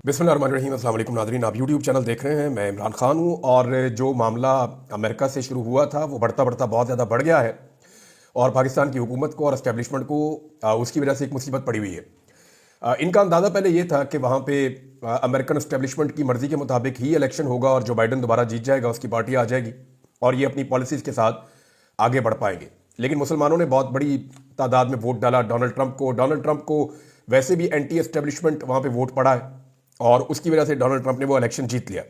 बिस्मिल्लाहिर्रहमानिर्रहीम। अस्सलाम वालेकुम नाज़रीन, आप यूट्यूब चैनल देख रहे हैं। मैं इमरान खान हूँ और जो मामला अमेरिका से शुरू हुआ था वो बढ़ता बढ़ता बहुत ज़्यादा बढ़ गया है और पाकिस्तान की हुकूमत को और इस्टेब्लिशमेंट को उसकी वजह से एक मुसीबत पड़ी हुई है। इनका अंदाज़ा पहले ये था कि वहाँ पे अमेरिकन इस्टेब्लिशमेंट की मर्ज़ी के मुताबिक ही इलेक्शन होगा और जो बाइडन दोबारा जीत जाएगा उसकी पार्टी आ जाएगी और ये अपनी पॉलिसीज़ के साथ आगे बढ़ पाएंगे। लेकिन मुसलमानों ने बहुत बड़ी तादाद में वोट डाला डोनाल्ड ट्रंप को वैसे भी एंटी एस्टेब्लिशमेंट वहाँ पे वोट पड़ा है और उसकी वजह से डोनाल्ड ट्रंप ने वो इलेक्शन जीत लिया।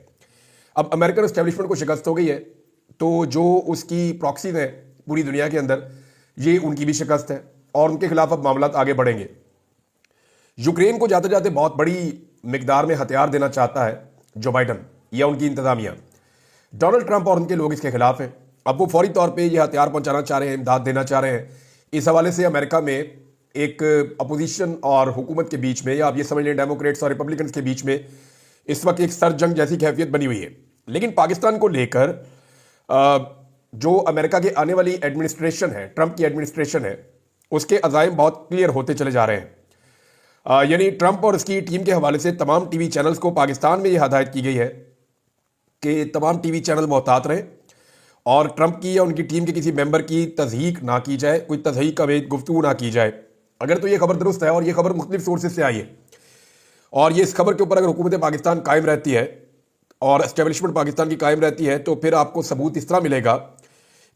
अब अमेरिकन एस्टेब्लिशमेंट को शिकस्त हो गई है तो जो उसकी प्रॉक्सीज हैं पूरी दुनिया के अंदर, ये उनकी भी शिकस्त है और उनके खिलाफ अब मामला आगे बढ़ेंगे। यूक्रेन को जाते जाते बहुत बड़ी मिकदार में हथियार देना चाहता है जो बाइडन या उनकी इंतजामिया। डोनाल्ड ट्रंप और उनके लोग इसके खिलाफ हैं। अब वो फौरी तौर पर यह हथियार पहुंचाना चाह रहे हैं, इमदाद देना चाह रहे हैं। इस हवाले से अमेरिका में एक अपोजिशन और हुकूमत के बीच में, या आप ये समझ लें डेमोक्रेट्स और रिपब्लिकन्स के बीच में इस वक्त एक सरजंग जैसी कैफियत बनी हुई है। लेकिन पाकिस्तान को लेकर जो अमेरिका की आने वाली एडमिनिस्ट्रेशन है, ट्रंप की एडमिनिस्ट्रेशन है, उसके अज़ाइम बहुत क्लियर होते चले जा रहे हैं। यानी ट्रंप और उसकी टीम के हवाले से तमाम टीवी चैनल्स को पाकिस्तान में यह हदायत की गई है कि तमाम टीवी चैनल मोहतात रहें और ट्रंप की या उनकी टीम के किसी मेंबर की तज़हीक ना की जाए, कोई तज़हीक का गुफ्तगू ना की जाए। अगर तो ये खबर दुरुस्त है और ये खबर मुख्तलिफ सोर्सेज से आई है और ये इस खबर के ऊपर अगर हुकूमत पाकिस्तान कायम रहती है और एस्टेब्लिशमेंट पाकिस्तान की कायम रहती है तो फिर आपको सबूत इस तरह मिलेगा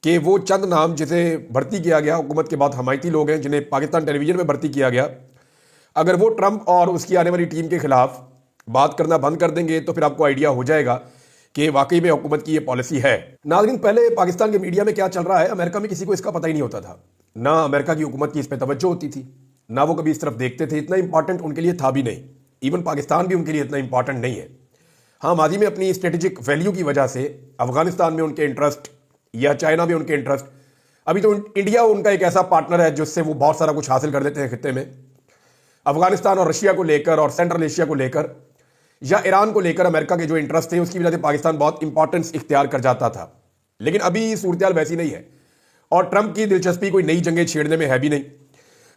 कि वो चंद नाम जिसे भर्ती किया गया, हुकूमत के बाद हमायती लोग हैं जिन्हें पाकिस्तान टेलीविजन में भर्ती किया गया, अगर वो ट्रंप और उसकी आने वाली टीम के खिलाफ बात करना बंद कर देंगे तो फिर आपको आइडिया हो जाएगा कि वाकई में हुकूमत की ये पॉलिसी है। नाज़रीन, पहले पाकिस्तान के मीडिया में क्या चल रहा है, अमेरिका में किसी को इसका पता ही नहीं होता था। ना अमेरिका की हुकूमत की इस पर तवज्जो होती थी, ना वो कभी इस तरफ देखते थे। इतना इंपॉर्टेंट उनके लिए था भी नहीं। इवन पाकिस्तान भी उनके लिए इतना इंपॉर्टेंट नहीं है। हाँ, माजी में अपनी स्ट्रेटेजिक वैल्यू की वजह से अफगानिस्तान में उनके इंटरेस्ट या चाइना में उनके इंटरेस्ट, अभी तो इंडिया उनका एक ऐसा पार्टनर है जिससे वो बहुत सारा कुछ हासिल कर लेते हैं खित्ते में। अफगानिस्तान और रशिया को लेकर और सेंट्रल एशिया को लेकर या ईरान को लेकर अमेरिका के जो इंटरेस्ट थे उसकी वजह से पाकिस्तान बहुत इंपॉर्टेंस इख्तियार कर जाता था। लेकिन अभी सूरत हाल वैसी नहीं है और ट्रंप की दिलचस्पी कोई नई जंगें छेड़ने में है भी नहीं।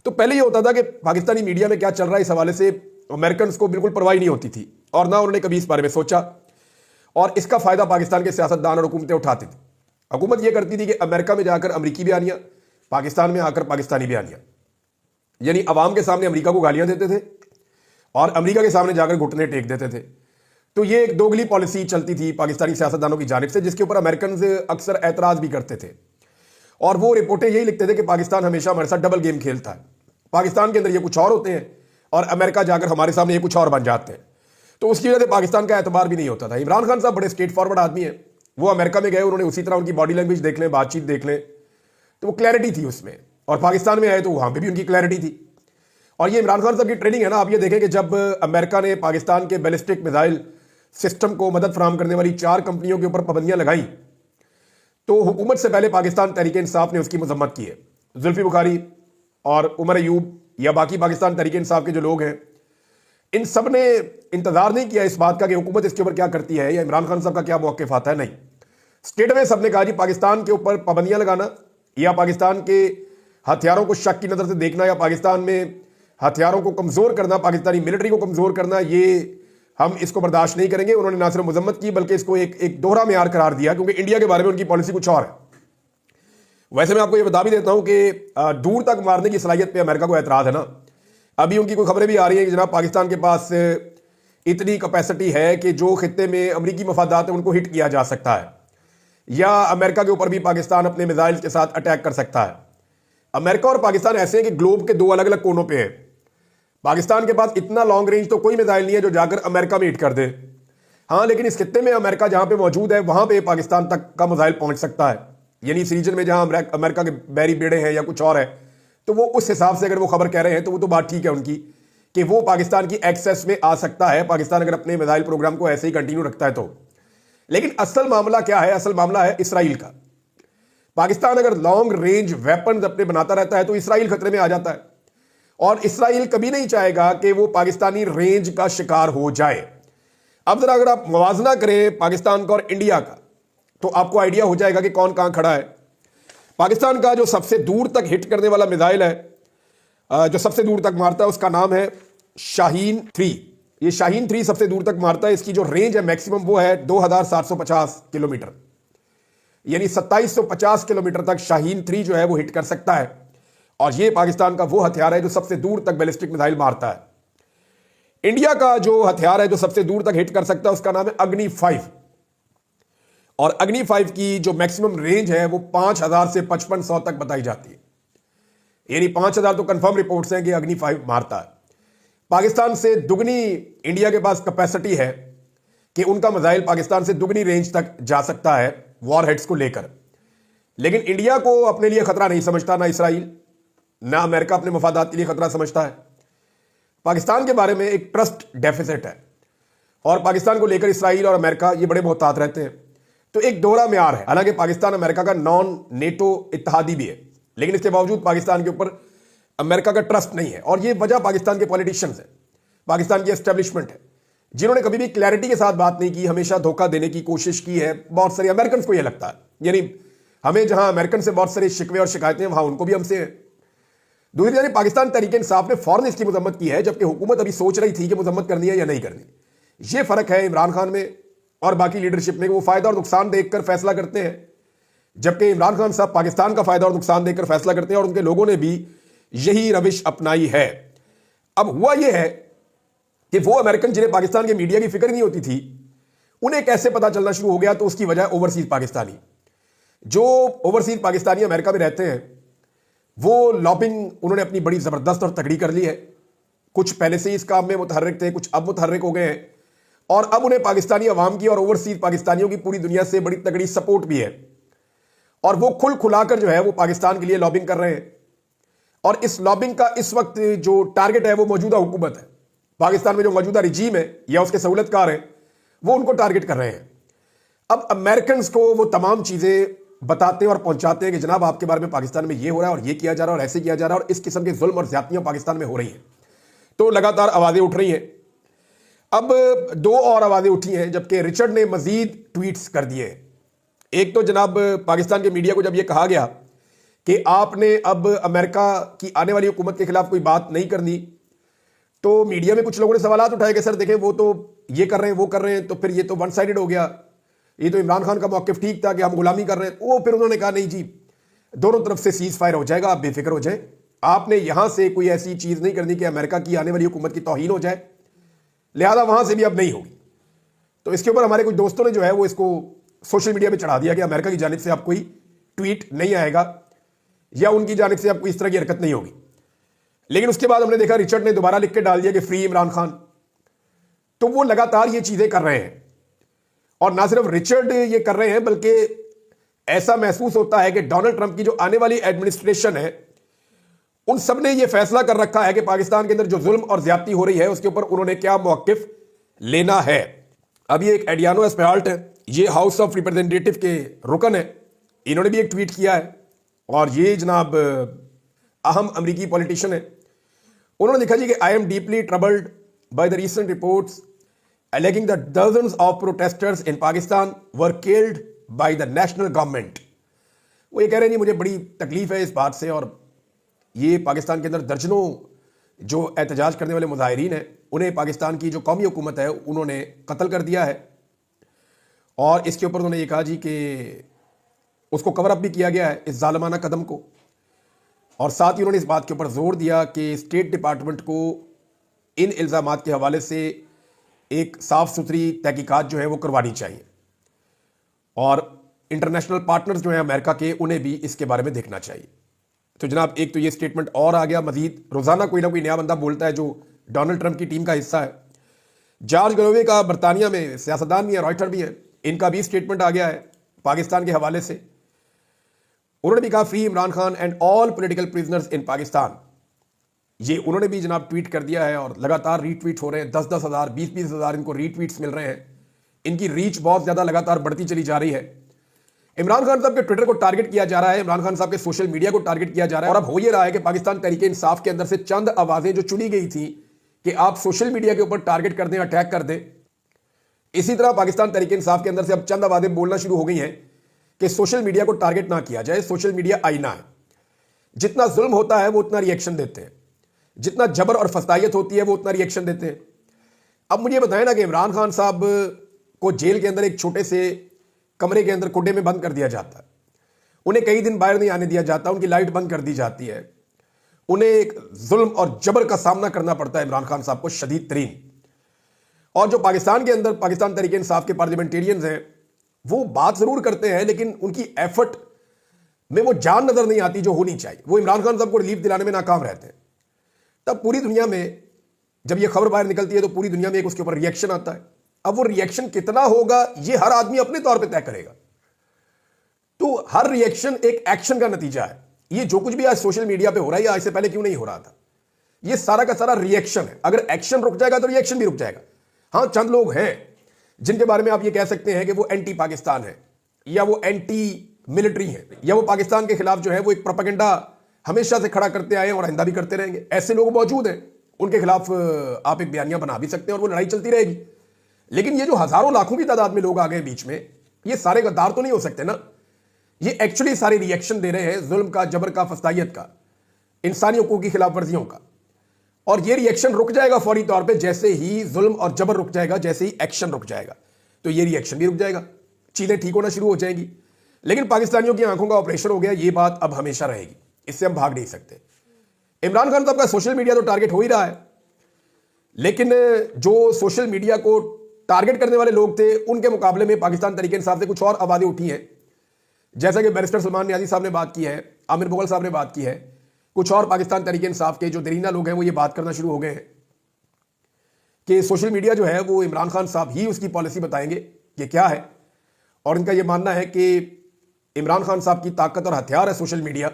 तो पहले ये होता था कि पाकिस्तानी मीडिया में क्या चल रहा है इस हवाले से अमेरिकन को बिल्कुल परवाह नहीं होती थी और ना उन्होंने कभी इस बारे में सोचा और इसका फायदा पाकिस्तान के सियासतदान और हुकूमतें उठाती थी। हुकूमत यह करती थी कि अमेरिका में जाकर अमरीकी बयानियां, पाकिस्तान में आकर पाकिस्तानी बयानियां, यानी अवाम के सामने अमरीका को गालियां देते थे और अमरीका के सामने जाकर घुटने टेक देते थे। तो ये एक दोगली पॉलिसी चलती थी पाकिस्तानी सियासतदानों की जानिब से, जिसके ऊपर अमेरिकन अक्सर एतराज भी करते थे और वो रिपोर्टें यही लिखते थे कि पाकिस्तान हमेशा हमारे साथ डबल गेम खेलता है। पाकिस्तान के अंदर ये कुछ और होते हैं और अमेरिका जाकर हमारे सामने ये कुछ और बन जाते हैं। तो उसकी वजह से पाकिस्तान का एतबार भी नहीं होता था। इमरान खान साहब बड़े स्ट्रेट फॉरवर्ड आदमी हैं। वो अमेरिका में गए, उन्होंने उसी तरह उनकी बॉडी लैंग्वेज देख लें, बातचीत देख लें, तो वो क्लैरिटी थी उसमें। और पाकिस्तान में आए तो वहां पर भी उनकी क्लैरिटी थी। और ये इमरान खान साहब की ट्रेनिंग है ना। आप ये देखें कि जब अमेरिका ने पाकिस्तान के बैलिस्टिक मिसाइल सिस्टम को मदद फराहम करने वाली 4 कंपनियों के ऊपर पाबंदियां लगाई तो हुकूमत से पहले पाकिस्तान तहरीक इंसाफ ने उसकी मजम्मत की है। जुल्फी बुखारी और उमर अयूब या बाकी पाकिस्तान तहरीक इंसाफ के जो लोग हैं, इन सब ने इंतजार नहीं किया इस बात का कि हुकूमत इसके ऊपर क्या करती है या इमरान खान साहब का क्या मौक़िफ़ आता है। नहीं, स्टेट में सबने कहा जी पाकिस्तान के ऊपर पाबंदियां लगाना या पाकिस्तान के हथियारों को शक की नज़र से देखना या पाकिस्तान में हथियारों को कमज़ोर करना, पाकिस्तानी मिलिट्री को कमज़ोर करना, ये हम इसको बर्दाश्त नहीं करेंगे। उन्होंने ना सिर्फ मजम्मत की बल्कि इसको एक दोहरा मेयार करार दिया, क्योंकि इंडिया के बारे में उनकी पॉलिसी कुछ और है। वैसे मैं आपको ये बता भी देता हूं कि दूर तक मारने की सलाहियत पे अमेरिका को एतराज़ है ना। अभी उनकी कोई खबरें भी आ रही हैं कि जनाब पाकिस्तान के पास इतनी कैपेसिटी है कि जो खित्ते में अमरीकी मफादात है उनको हिट किया जा सकता है या अमेरिका के ऊपर भी पाकिस्तान अपने मिसाइल के साथ अटैक कर सकता है। अमेरिका और पाकिस्तान ऐसे हैं कि ग्लोब के 2 अलग अलग कोनों पर है। पाकिस्तान के पास इतना लॉन्ग रेंज तो कोई मिसाइल नहीं है जो जाकर अमेरिका में हिट कर दे। हाँ, लेकिन इस खित्ते में अमेरिका जहां पे मौजूद है वहां पे पाकिस्तान तक का मिसाइल पहुंच सकता है। यानी इस रीजन में जहां अमेरिका के बैरी बेड़े हैं या कुछ और है, तो वो उस हिसाब से अगर वो खबर कह रहे हैं तो वो तो बात ठीक है उनकी कि वो पाकिस्तान की एक्सेस में आ सकता है, पाकिस्तान अगर अपने मिसाइल प्रोग्राम को ऐसे ही कंटिन्यू रखता है तो। लेकिन असल मामला क्या है? असल मामला है इसराइल का। पाकिस्तान अगर लॉन्ग रेंज वेपन्स अपने बनाता रहता है तो इसराइल खतरे में आ जाता है और इसराइल कभी नहीं चाहेगा कि वो पाकिस्तानी रेंज का शिकार हो जाए। अब जरा अगर आप मुवाजना करें पाकिस्तान का और इंडिया का तो आपको आइडिया हो जाएगा कि कौन कहां खड़ा है। पाकिस्तान का जो सबसे दूर तक हिट करने वाला मिसाइल है, जो सबसे दूर तक मारता है, उसका नाम है शाहीन 3। ये शाहीन 3 सबसे दूर तक मारता है। इसकी जो रेंज है मैक्सिमम वो है 2750 किलोमीटर, यानी 2750 किलोमीटर तक शाहीन 3 जो है वो हिट कर सकता है। और ये पाकिस्तान का वो हथियार है जो सबसे दूर तक बैलिस्टिक मिसाइल मारता है। इंडिया का जो हथियार है जो सबसे दूर तक हिट कर सकता है उसका नाम है अग्नि 5। और अग्नि 5 की जो मैक्सिमम रेंज है वो 5000 से 5500 तक बताई जाती है, यानी 5000 तो कंफर्म रिपोर्ट्स हैं कि अग्नि 5 मारता है। पाकिस्तान से दुगनी इंडिया के पास कैपेसिटी है कि उनका मिसाइल पाकिस्तान से दुगनी रेंज तक जा सकता है वॉर हेड्स को लेकर। लेकिन इंडिया को अपने लिए खतरा नहीं समझता, ना इसराइल ना अमेरिका अपने मफादात के लिए खतरा समझता है। पाकिस्तान के बारे में एक ट्रस्ट डेफिसिट है और पाकिस्तान को लेकर इसराइल और अमेरिका ये बड़े मोहतात रहते हैं। तो एक दोहरा म्यार है। हालांकि पाकिस्तान अमेरिका का नॉन नेटो इत्तेहादी भी है, लेकिन इसके बावजूद पाकिस्तान के ऊपर अमेरिका का ट्रस्ट नहीं है। और ये वजह पाकिस्तान के पॉलिटिशियंस है, पाकिस्तान की एस्टेब्लिशमेंट है, जिन्होंने कभी भी क्लैरिटी के साथ बात नहीं की, हमेशा धोखा देने की कोशिश की है। बहुत सारे अमेरिकन को यह लगता है, यानी हमें जहां अमेरिकन से बहुत सारे शिकवे और शिकायतें वहां उनको भी हमसे है। दूसरी तरफ पाकिस्तान तहरीक इंसाफ ने फौरन इसकी मजम्मत की है, जबकि हुकूमत अभी सोच रही थी कि मजम्मत करनी है या नहीं करनी। यह फर्क है इमरान खान में और बाकी लीडरशिप में, वो फायदा और नुकसान देखकर फैसला करते हैं, जबकि इमरान खान साहब पाकिस्तान का फायदा और नुकसान देखकर फैसला करते हैं और उनके लोगों ने भी यही रविश अपनाई है। अब हुआ यह है कि वो अमेरिकन जिन्हें पाकिस्तान के मीडिया की फिक्र नहीं होती थी, उन्हें कैसे पता चलना शुरू हो गया, तो उसकी वजह ओवरसीज पाकिस्तानी, जो ओवरसीज पाकिस्तानी अमेरिका में रहते हैं, वो लॉबिंग उन्होंने अपनी बड़ी जबरदस्त और तगड़ी कर ली है। कुछ पहले से ही इस काम में मुतहर्रिक थे, कुछ अब मुतहर्रिक हो गए हैं और अब उन्हें पाकिस्तानी अवाम की और ओवरसीज पाकिस्तानियों की पूरी दुनिया से बड़ी तगड़ी सपोर्ट भी है। और वो खुल खुलाकर जो है वो पाकिस्तान के लिए लॉबिंग कर रहे हैं। और इस लॉबिंग का इस वक्त जो टारगेट है वो मौजूदा हुकूमत है। पाकिस्तान में जो मौजूदा रिजीम है या उसके सहूलतकार हैं, वो उनको टारगेट कर रहे हैं। अब अमेरिकन को वो तमाम चीजें बताते और पहुंचाते हैं कि जनाब आपके बारे में पाकिस्तान में ये हो रहा है और ये किया जा रहा है और ऐसे किया जा रहा है और इस किस्म के जुल्म और ज्यादतियां पाकिस्तान में हो रही हैं। तो लगातार आवाजें उठ रही हैं। अब 2 और आवाजें उठी हैं, जबकि रिचर्ड ने मजीद ट्वीट्स कर दिए। एक तो जनाब पाकिस्तान के मीडिया को जब यह कहा गया कि आपने अब अमेरिका की आने वाली हुकूमत के खिलाफ कोई बात नहीं करनी, तो मीडिया में कुछ लोगों ने सवाल उठाए कि सर देखें वो तो ये कर रहे हैं वो कर रहे हैं, तो फिर ये तो वन साइडेड हो गया, ये तो इमरान खान का मौक़िफ़ ठीक था कि हम गुलामी कर रहे हैं। वो फिर उन्होंने कहा नहीं जी, दोनों तरफ से सीज फायर हो जाएगा, आप बेफिक्र हो जाए, आपने यहां से कोई ऐसी चीज नहीं करनी कि अमेरिका की आने वाली हुकूमत की तौहीन हो जाए, लिहाजा वहां से भी अब नहीं होगी। तो इसके ऊपर हमारे कुछ दोस्तों ने जो है वो इसको सोशल मीडिया में चढ़ा दिया कि अमेरिका की जानिब से अब कोई ट्वीट नहीं आएगा या उनकी जानिब से अब कोई इस तरह की हरकत नहीं होगी। लेकिन उसके बाद हमने देखा रिचर्ड ने दोबारा लिख के डाल दिया कि फ्री इमरान खान। तो वो लगातार ये चीजें कर रहे हैं और ना सिर्फ रिचर्ड ये कर रहे हैं, बल्कि ऐसा महसूस होता है कि डोनाल्ड ट्रंप की जो आने वाली एडमिनिस्ट्रेशन है उन सब ने यह फैसला कर रखा है कि पाकिस्तान के अंदर जो जुल्म और ज्यादती हो रही है उसके ऊपर उन्होंने क्या मौक़िफ़ लेना है। अभी एक एडियानो एस्पेराल्ट है, ये हाउस ऑफ रिप्रेजेंटेटिव के रुकन है, इन्होंने भी एक ट्वीट किया है और ये जनाब अहम अमरीकी पॉलिटिशियन है। उन्होंने लिखा जी कि I am deeply troubled by the recent reports alleging that dozens of protesters in Pakistan were killed by the national government। वो ये कह रहे हैं जी मुझे बड़ी तकलीफ है इस बात से और ये पाकिस्तान के अंदर दर्जनों जो एहतजाज करने वाले मुजाहिरीन हैं उन्हें पाकिस्तान की जो कौमी हुकूमत है उन्होंने कत्ल कर दिया है। और इसके ऊपर उन्होंने ये कहा जी कि उसको कवर अप भी किया गया है इस जालिमाना कदम को। और साथ ही उन्होंने इस बात के ऊपर जोर दिया कि स्टेट डिपार्टमेंट को इन इल्ज़ामात के हवाले से एक साफ सुथरी तहकीकात जो है वो करवानी चाहिए और इंटरनेशनल पार्टनर्स जो हैं अमेरिका के उन्हें भी इसके बारे में देखना चाहिए। तो जनाब एक तो ये स्टेटमेंट और आ गया, मजीद रोजाना कोई ना कोई नया बंदा बोलता है जो डोनाल्ड ट्रंप की टीम का हिस्सा है। जॉर्ज गलोवे का बरतानिया में सियासतदान भी है, रॉयटर भी है, इनका भी स्टेटमेंट आ गया है पाकिस्तान के हवाले से। उन्होंने भी कहा free Imran Khan and all political prisoners in Pakistan. ये उन्होंने भी जनाब ट्वीट कर दिया है और लगातार रीट्वीट हो रहे हैं, 10-10 हज़ार 20-20 हज़ार इनको रीट्वीट्स मिल रहे हैं। इनकी रीच बहुत ज़्यादा लगातार बढ़ती चली जा रही है। इमरान खान साहब के ट्विटर को टारगेट किया जा रहा है, इमरान खान साहब के सोशल मीडिया को टारगेट किया जा रहा है और अब हो ये रहा है कि पाकिस्तान तहरीक इंसाफ के अंदर से चंद आवाज़ें जो चुनी गई थी कि आप सोशल मीडिया के ऊपर टारगेट कर दें, अटैक कर दें, इसी तरह पाकिस्तान तहरीक इंसाफ के अंदर से अब चंद आवाज़ें बोलना शुरू हो गई हैं कि सोशल मीडिया को टारगेट ना किया जाए, सोशल मीडिया आईना है, जितना जुल्म होता है वो उतना रिएक्शन देते हैं, जितना जबर और फसायत होती है वो उतना रिएक्शन देते हैं। अब मुझे बताएं ना कि इमरान खान साहब को जेल के अंदर एक छोटे से कमरे के अंदर कुड्डे में बंद कर दिया जाता है, उन्हें कई दिन बाहर नहीं आने दिया जाता, उनकी लाइट बंद कर दी जाती है, उन्हें एक जुल्म और जबर का सामना करना पड़ता है इमरान खान साहब को शदीद तरीन। और जो पाकिस्तान के अंदर पाकिस्तान तहरीक इंसाफ के पार्लियामेंटेरियंस हैं वो बात जरूर करते हैं, लेकिन उनकी एफर्ट में वो जान नजर नहीं आती जो होनी चाहिए। वो इमरान खान साहब को रिलीफ दिलाने में नाकाम रहते हैं। तब पूरी दुनिया में जब ये खबर बाहर निकलती है तो पूरी दुनिया में एक उसके ऊपर रिएक्शन आता है। अब वो रिएक्शन कितना होगा ये हर आदमी अपने तौर पे तय करेगा। तो हर रिएक्शन एक एक्शन का नतीजा है। ये जो कुछ भी आज सोशल मीडिया पे हो रहा है, आज से पहले क्यों नहीं हो रहा था, ये सारा का सारा रिएक्शन है। अगर एक्शन रुक जाएगा तो रिएक्शन भी रुक जाएगा। हाँ, चंद लोग हैं जिनके बारे में आप ये कह सकते हैं कि वो एंटी पाकिस्तान है, या वो एंटी मिलिट्री है, या वो पाकिस्तान के खिलाफ जो है वो एक प्रोपेगेंडा हमेशा से खड़ा करते आए और आइंदा भी करते रहेंगे। ऐसे लोग मौजूद हैं, उनके खिलाफ आप एक बयानिया बना भी सकते हैं और वो लड़ाई चलती रहेगी। लेकिन ये जो हजारों लाखों की तादाद में लोग आ गए बीच में, ये सारे गद्दार तो नहीं हो सकते ना। ये एक्चुअली सारे रिएक्शन दे रहे हैं जुल्म का, जबर का, फस्तायत का, इंसानी हकूक की खिलाफ वर्जियों का। और ये रिएक्शन रुक जाएगा फौरी तौर पे जैसे ही जुल्म और जबर रुक जाएगा, जैसे ही एक्शन रुक जाएगा तो ये रिएक्शन भी रुक जाएगा, चीजें ठीक होना शुरू हो जाएंगी। लेकिन पाकिस्तानियों की आंखों का ऑपरेशन हो गया, ये बात अब हमेशा रहेगी, इससे हम भाग नहीं सकते। इमरान खान साहब का सोशल मीडिया तो टारगेट हो ही रहा है, लेकिन जो सोशल मीडिया को टारगेट करने वाले लोग थे उनके मुकाबले में पाकिस्तान तहरीक इंसाफ से कुछ और आवाजें उठी हैं। जैसा कि बैरिस्टर सलमान नियाज़ी साहब ने बात की है, आमिर मुगल साहब ने बात की है, कुछ और पाकिस्तान तहरीक इंसाफ के जो दरीना लोग हैं वो ये बात करना शुरू हो गए हैं कि सोशल मीडिया जो है वो इमरान खान साहब ही उसकी पॉलिसी बताएंगे कि क्या है। और इनका यह मानना है कि इमरान खान साहब की ताकत और हथियार है सोशल मीडिया,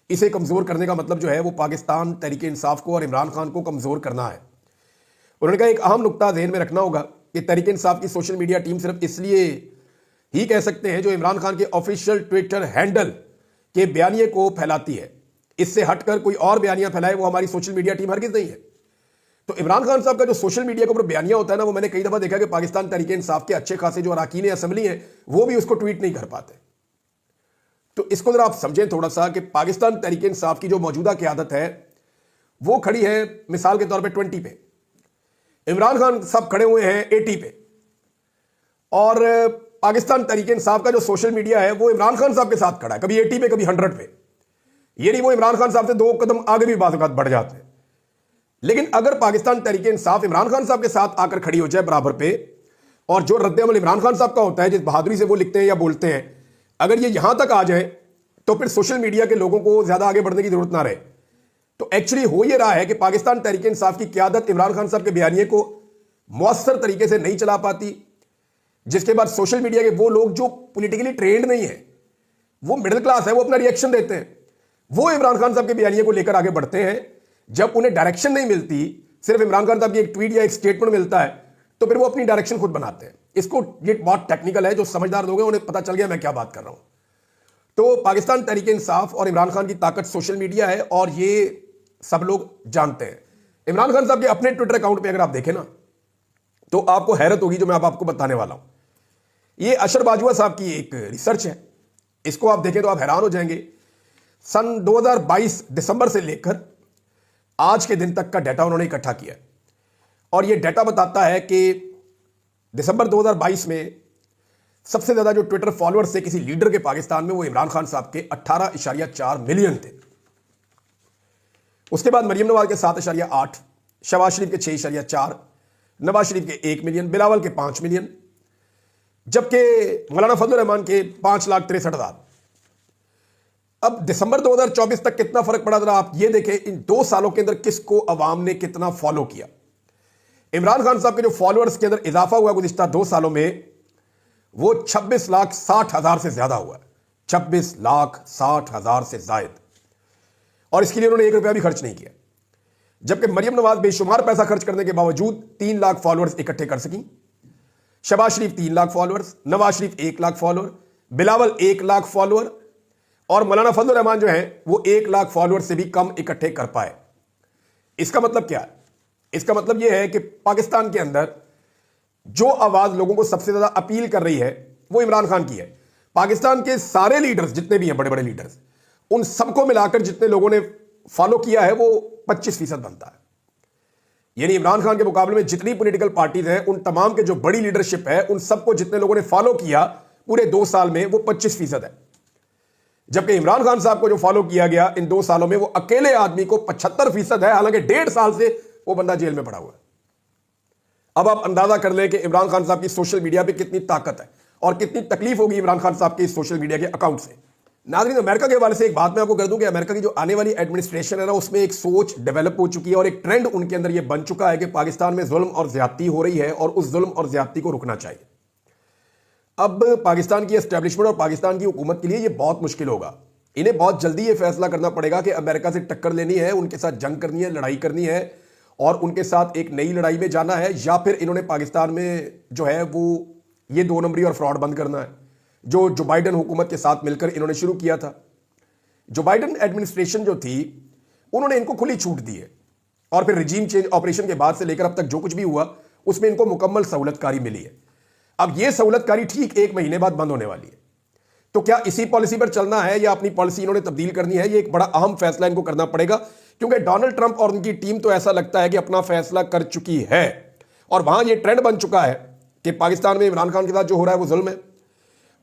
इसे कमज़ोर करने का मतलब जो है वो पाकिस्तान तहरीक इंसाफ को और इमरान खान को कमज़ोर करना है। उन्होंने कहा एक अहम नुकता ज़हन में रखना होगा कि तहरीक इंसाफ की सोशल मीडिया टीम सिर्फ इसलिए ही कह सकते हैं जो इमरान खान के ऑफिशियल ट्विटर हैंडल के बयानिए को फैलाती है, इससे हटकर कोई और बयानियां फैलाए वो हमारी सोशल मीडिया टीम हरगिज नहीं है। तो इमरान खान साहब का जो सोशल मीडिया के ऊपर बयानिया होता है ना, वो मैंने कई दफा देखा कि पाकिस्तान तहरीक इंसाफ के अच्छे खासे जो अरकान असेंबली हैं वो भी उसको ट्वीट नहीं कर पाते। तो इसको जरा आप समझें थोड़ा सा कि पाकिस्तान तहरीक इंसाफ की जो मौजूदा क़यादत है वो खड़ी है मिसाल के तौर पर 20 पे, इमरान खान साहब खड़े हुए हैं 80 पे, और पाकिस्तान तहरीक इंसाफ का जो सोशल मीडिया है वो इमरान खान साहब के साथ खड़ा है, कभी 80 पे कभी 100 पे। ये नहीं वो इमरान खान साहब से 2 कदम आगे भी बात बढ़ जाते हैं। लेकिन अगर पाकिस्तान तहरीक इंसाफ इमरान खान साहब के साथ आकर खड़ी हो जाए बराबर पे, और जो रद्द-ए-अमल इमरान खान साहब का होता है जिस बहादुरी से वो लिखते हैं या बोलते हैं, अगर ये यहां तक आ जाए तो फिर सोशल मीडिया के लोगों को ज्यादा आगे बढ़ने की जरूरत ना रहे। तो एक्चुअली हो ये रहा है कि पाकिस्तान तहरीक इंसाफ की क़यादत इमरान खान साहब के बयानिए को मौसर तरीके से नहीं चला पाती, जिसके बाद सोशल मीडिया के वो लोग जो पॉलिटिकली ट्रेंड नहीं है, वो मिडिल क्लास है, वो अपना रिएक्शन देते हैं, वो इमरान खान साहब के बयानिए को लेकर आगे बढ़ते हैं। जब उन्हें डायरेक्शन नहीं मिलती, सिर्फ इमरान खान साहब की एक ट्वीट या एक स्टेटमेंट मिलता है, तो फिर वो अपनी डायरेक्शन खुद बनाते हैं। इसको ये बहुत टेक्निकल है, जो समझदार लोग हैं उन्हें पता चल गया मैं क्या बात कर रहा हूं। तो पाकिस्तान तहरीक इंसाफ और इमरान खान की ताकत सोशल मीडिया है और ये सब लोग जानते हैं। इमरान खान साहब के अपने ट्विटर अकाउंट पे अगर आप देखें ना तो आपको हैरत होगी जो मैं अब आपको बताने वाला हूं। ये अशर बाजवा साहब की एक रिसर्च है, इसको आप देखें तो आप हैरान हो जाएंगे। सन 2022 दिसंबर से लेकर आज के दिन तक का डाटा उन्होंने इकट्ठा किया और यह डाटा बताता है कि दिसंबर 2022 में सबसे ज्यादा जो ट्विटर फॉलोअर्स थे किसी लीडर के पाकिस्तान में, वो इमरान खान साहब के 18.4 मिलियन थे। उसके बाद मरियम नवाज के 7.8, शहबाज शरीफ के 6.4, नवाज शरीफ के 1 मिलियन, बिलावल के 5 मिलियन, जबकि मौलाना फजल रहमान के 5,63,000। अब दिसंबर 2024 तक कितना फर्क पड़ा जरा आप ये देखें, इन 2 सालों के अंदर किसको अवाम ने कितना फॉलो किया। इमरान खान साहब के जो फॉलोअर्स के अंदर इजाफा हुआ गुज़िश्ता 2 सालों में वो 26,60,000 से ज्यादा हुआ है, 26,60,000 से जायद, और इसके लिए उन्होंने 1 रुपया भी खर्च नहीं किया। जबकि मरियम नवाज बेशुमार पैसा खर्च करने के बावजूद 3 लाख फॉलोअर्स इकट्ठे कर सकी। शहबाज शरीफ 3 lakh followers, Nawaz Sharif 1 lakh follower, Bilawal 1 lakh follower, और मौलाना फजल रहमान जो है वो 1 लाख फॉलोअर से भी कम इकट्ठे कर पाए। इसका मतलब क्या है? इसका मतलब यह है कि पाकिस्तान के अंदर जो आवाज लोगों को सबसे ज्यादा अपील कर रही है वो इमरान खान की है। पाकिस्तान के सारे लीडर्स जितने भी हैं, बड़े बड़े लीडर्स, उन सबको मिलाकर जितने लोगों ने फॉलो किया है वो 25% बनता है। यानी इमरान खान के मुकाबले में जितनी पॉलिटिकल पार्टीज हैं, उन तमाम के जो बड़ी लीडरशिप है, उन सबको जितने लोगों ने फॉलो किया पूरे 2 साल में, वो 25% है। जबकि इमरान खान साहब को जो फॉलो किया गया इन 2 सालों में, वो अकेले आदमी को 75% है, हालांकि 1.5 साल से वो बंदा जेल में पड़ा हुआ है। अब आप अंदाजा कर लें कि इमरान खान साहब की सोशल मीडिया पे कितनी ताकत है और कितनी तकलीफ होगी इमरान खान साहब के सोशल मीडिया के अकाउंट से। नाज़रीन, अमेरिका के हवाले से एक बात मैं आपको कर दूं कि अमेरिका की जो आने वाली एडमिनिस्ट्रेशन है ना, उसमें एक सोच डेवलप हो चुकी है और एक ट्रेंड उनके अंदर यह बन चुका है कि पाकिस्तान में जुल्म और ज्यादती हो रही है और उस जुल्म और ज्यादती को रुकना चाहिए। अब पाकिस्तान की एस्टेब्लिशमेंट और पाकिस्तान की हुकूमत के लिए यह बहुत मुश्किल होगा। इन्हें बहुत जल्दी यह फैसला करना पड़ेगा कि अमेरिका से टक्कर लेनी है, उनके साथ जंग करनी है, लड़ाई करनी है और उनके साथ एक नई लड़ाई में जाना है, या फिर इन्होंने पाकिस्तान में जो है वो ये 2 नंबरी और फ्रॉड बंद करना है, जो बाइडन हुकूमत के साथ मिलकर इन्होंने शुरू किया था। जो बाइडन एडमिनिस्ट्रेशन जो थी, उन्होंने इनको खुली छूट दी है और फिर रिजीम चेंज ऑपरेशन के बाद से लेकर अब तक जो कुछ भी हुआ उसमें इनको मुकम्मल सहूलतकारी मिली है। अब यह सहूलतकारी ठीक 1 महीने बाद बंद होने वाली है। तो क्या इसी पॉलिसी पर चलना है या अपनी पॉलिसी इन्होंने तब्दील करनी है? यह एक बड़ा अहम फैसला इनको करना पड़ेगा, क्योंकि डोनाल्ड ट्रंप और उनकी टीम तो ऐसा लगता है कि अपना फैसला कर चुकी है और वहां यह ट्रेंड बन चुका है कि पाकिस्तान में इमरान खान के साथ जो हो रहा है वो जुल्म है,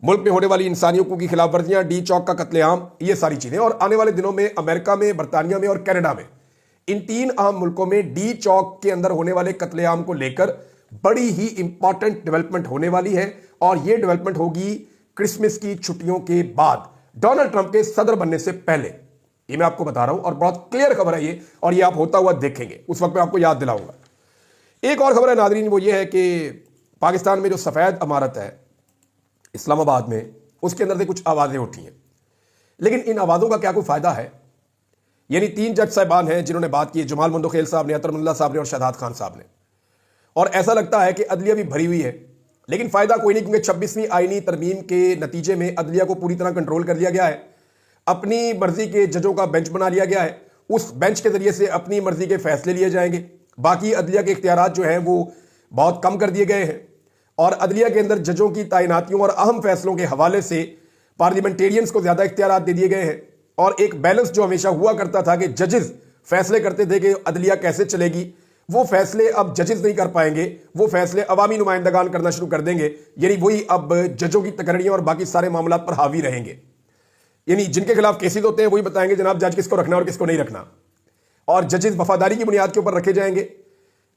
मुल्क में होने वाली इंसानी हकूक़ की खिलाफ वर्जियां, डी चौक का कत्लेआम, ये सारी चीजें। और आने वाले दिनों में अमेरिका में, बरतानिया में और कनाडा में, इन 3 अहम मुल्कों में डी चौक के अंदर होने वाले कत्लेआम को लेकर बड़ी ही इंपॉर्टेंट डेवलपमेंट होने वाली है और यह डेवलपमेंट होगी क्रिसमस की छुट्टियों के बाद, डोनाल्ड ट्रंप के सदर बनने से पहले। ये मैं आपको बता रहा हूं और बहुत क्लियर खबर है ये, और ये आप होता हुआ देखेंगे, उस वक्त मैं आपको याद दिलाऊंगा। एक और खबर है नादरीन, वो ये है कि पाकिस्तान में जो सफेद इमारत है इस्लामाबाद में, उसके अंदर से कुछ आवाजें उठी हैं, लेकिन इन आवाजों का क्या कोई फायदा है? यानी 3 जज साहिबान हैं जिन्होंने बात की, जमाल मंदोखेल साहब ने, अतर मुल्ला साहब ने और शहजाद खान साहब ने, और ऐसा लगता है कि अदलिया भी भरी हुई है, लेकिन फायदा कोई नहीं, क्योंकि 26वीं आईनी तरमीम के नतीजे में अदलिया को पूरी तरह कंट्रोल कर लिया गया है। अपनी मर्जी के जजों का बेंच बना लिया गया है, उस बेंच के जरिए से अपनी मर्जी के फैसले लिए जाएंगे। बाकी अदलिया के इख्तियारात जो हैं वो बहुत कम कर दिए गए हैं और अदलिया के अंदर जजों की तैनातियों और अहम फैसलों के हवाले से पार्लियामेंटेरियंस को ज्यादा इख्तियारात दे दिए गए हैं। और एक बैलेंस जो हमेशा हुआ करता था कि जजेस फैसले करते थे कि अदलिया कैसे चलेगी, वो फैसले अब जजेस नहीं कर पाएंगे, वो फैसले अवामी नुमाइंदगान करना शुरू कर देंगे। यानी वही अब जजों की तकरीरियां और बाकी सारे मामला पर हावी रहेंगे। यानी जिनके खिलाफ केसेस होते हैं वही बताएंगे जनाब जज किसको रखना और किसको नहीं रखना, और जजेस वफादारी की बुनियाद के ऊपर रखे जाएंगे।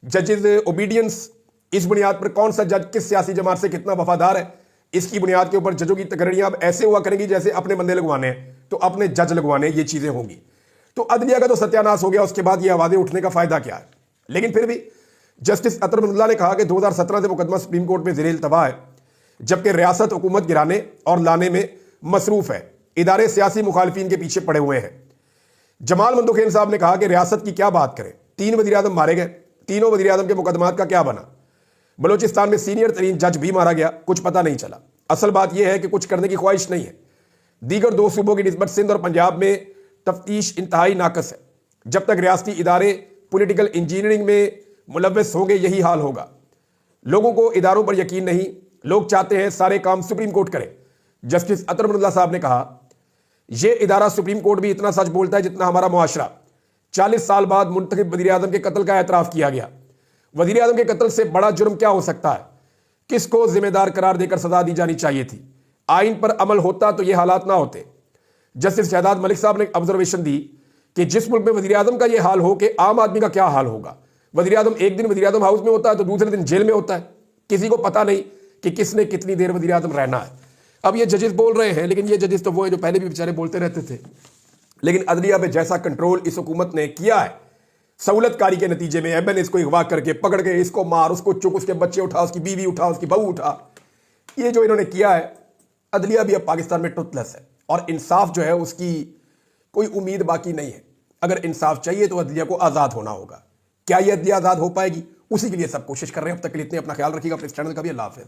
जजेस ओबीडियंस, इस बुनियाद पर कौन सा जज किस सियासी जमात से कितना वफादार है, इसकी बुनियाद के ऊपर जजों की तकरीरियां अब ऐसे हुआ करेंगी जैसे अपने बंदे लगवाने हैं तो अपने जज लगवाने, ये चीजें होंगी। तो अदलिया का तो सत्यानाश हो गया, उसके बाद ये आवाजें उठने का फायदा क्या है? लेकिन फिर भी जस्टिस अतर मुल्ला ने कहा कि 2017 से मुकदमा सुप्रीम कोर्ट में ज़ेर इल्तवा है, जबकि रियासत हुकूमत गिराने और लाने में मसरूफ है, इदारे सियासी मुखालफिन के पीछे पड़े हुए हैं। जमाल मंदोखेल साहब ने कहा कि रियासत की क्या बात करें, 3 वज़ीर आज़म मारे गए, तीनों वज़ीर आज़म के मुकदमात का क्या बना? बलोचिस्तान में सीनियर तरीन जज भी मारा गया, कुछ पता नहीं चला। असल बात यह है कि कुछ करने की ख्वाहिश नहीं है। दीगर 2 सूबों की निस्बत सिंध और पंजाब में तफ्तीश इंतहाई नाकस है। जब तक रियासती इदारे पॉलिटिकल इंजीनियरिंग में मुलव्वस होंगे यही हाल होगा। लोगों को इदारों पर यकीन नहीं, लोग चाहते हैं सारे काम सुप्रीम कोर्ट करे। जस्टिस अतर मुल्ला साहब ने कहा, यह इदारा सुप्रीम कोर्ट भी इतना सच बोलता है जितना हमारा मुआशरा। 40 साल बाद मुंतखब वज़ीर आज़म के कत्ल का एतराफ़ किया गया। वज़ीर आज़म के कत्ल से बड़ा जुर्म क्या हो सकता है? किसको जिम्मेदार करार देकर सजा दी जानी चाहिए थी? आइन पर अमल होता तो ये हालात ना होते। जस्टिस शहजाद मलिक साहब ने ऑब्जर्वेशन दी कि जिस मुल्क में वज़ीर आज़म का यह हाल हो कि आम आदमी का क्या हाल होगा। वज़ीर आज़म एक दिन वज़ीर आज़म हाउस में होता है तो दूसरे दिन जेल में होता है, किसी को पता नहीं कि किसने कितनी देर वज़ीर आज़म रहना है। अब ये जजेस बोल रहे हैं, लेकिन ये जजेस तो वो है जो पहले भी बेचारे बोलते रहते थे। लेकिन अदलिया पे जैसा कंट्रोल इस हुकूमत ने किया है सहूलतकारी के नतीजे में, एमएन इसको अगवा करके पकड़ के इसको मार, उसको चुक, उसके बच्चे उठा, उसकी बीवी उठा, उसकी बहू उठा, ये जो इन्होंने किया है, अदलिया भी अब पाकिस्तान में टुथलेस है और इंसाफ जो है उसकी कोई उम्मीद बाकी नहीं है। अगर इंसाफ चाहिए तो अदलिया को आज़ाद होना होगा। क्या ये अदलिया आज़ाद हो पाएगी? उसी के लिए सब कोशिश कर रहे हैं। अब तक के लिए इतने, अपना ख्याल रखिएगा, अपने चैनल का भी। अल्लाह हाफ़िज़।